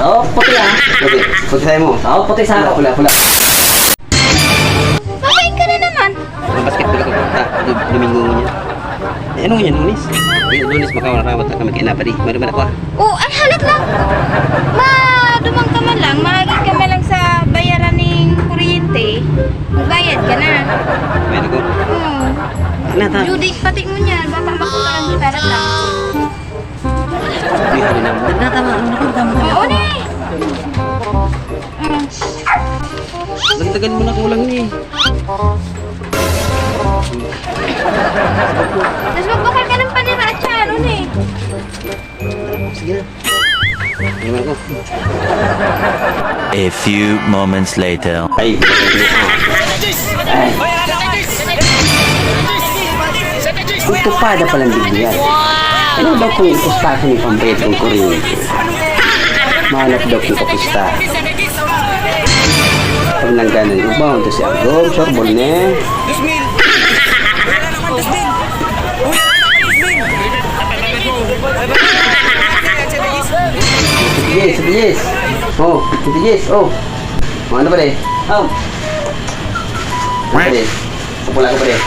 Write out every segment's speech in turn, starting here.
Oo, puti ah. Puti. Puti sa'yo mo. Oo, puti sa ako. Pula. Mabait ka na naman. Ang basketball ako punta. Domingo niya. Ano nga yan, Lunis? Lunis makawararawat na kami kay Napadi. Maruman ako ah. Oh, ang halat lang. Dumang ka man lang. Mahagit ka man lang sa bayaran ng kuryente. Magbayad ka na. Meron ko. Oo. Nata. Judy, pati mo niyan. Baka makuha lang gitarat lang. Hindi ano naman. Natama. Oo na eh. Nagtagal mo na kulang ni. Tapos magbakal ka ng panira at siya. Ano na eh. Sige na. Naman ko. A few moments later. Ay. Ito pa na palang bibigyan. Ano daw kung ipustahan ni pambayad ng kuryente? Mahanap daw kung kapusta. Pag nangganan ubang, ito si Agong, Sorbol ne. Yes. Oh, yes. Oh. Ano pa rin? Oh, Ano pa rin? Pula ko pa rin.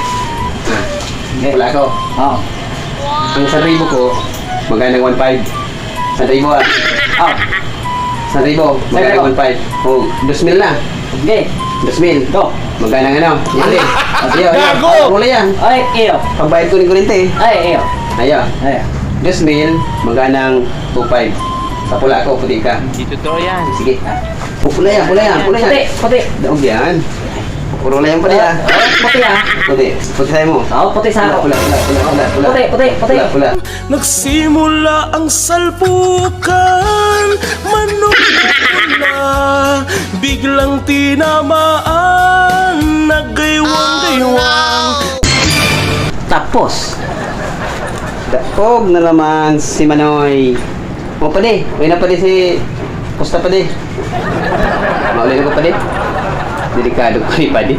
Pula ko. oh. Ang 1,000 ko, magandang 1,500. 1,000 ah. Oh, 1,000, magandang 1,500. Oh, 2,000 na. okay. 2,000. Go. Magandang ano? Yan eh. Gago! Mula yan. Ay, iyo. Pagbayad ko ng kuryente eh. Ay, iyo. Ayo. Ay. 2,000, magandang 2,500. Sa pula ko, puti ka. Dito to yan. Sige. Oh, pula yan. Puti, puti. Daog yan. Puro na yan pa niya. Oo, puti ah. Puti. Puti sa'yo mo. Oo, puti sa ako. Pula. Puti. Pula. Nagsimula ang salpukan, manok na biglang tinamaan, nagaywang-gaywang. Tapos. Dapog na naman si Manoy. O pade. Uy na pade si Pusta pade. Mauli na ko pade. Delikado ko ni pade.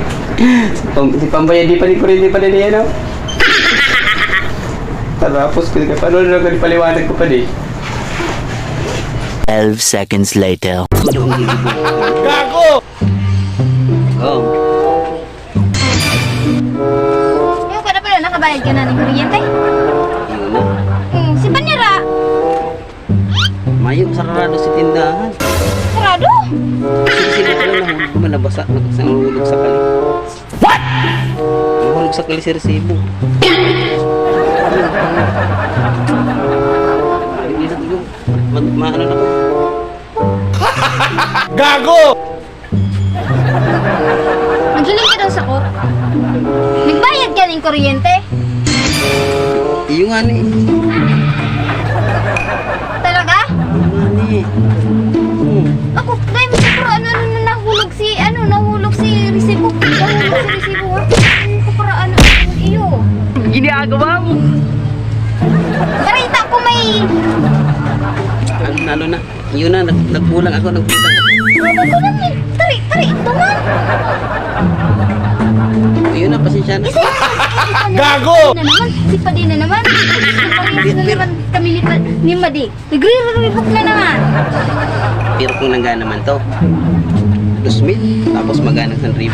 Si pambayad di pa ni kuryente pade niya no. Tapos ko ka paano na ko paliwanag ko pade. 12 seconds later. Gago! Oh. Yung ka na pala, nakabayad ka na ng kuryente? Yun na. Si Panira. Mayroong sarado si tindahan. Sarado. Sino ka lang nahulog malabasa. Nahulog sa kali. What? Nahulog sa kali si Resibo. Hindi na yung maano na ko. Gago! Magiling ka daw sa ko. Nagbayad ka ng kuryente? Iyo nga ni. Talaga? Iyo nga ni. Ako, dahil mo sa paraan, nahulog si Resibo. Nahulog si Resibo, ha? Ako paraan, iyo. Ginagawa mo. Karita ko may... Lalo na. Yun na, nagkulang ako. Ano ko lang eh? Tari, tuman. Yun na, pasensya na. Gago! Na naman, si Padi na naman. Nagparehas na naman kami ni Madi. Nagre-rebook na naman. Pero kung nangga naman to, 2,000, tapos magana 1,000.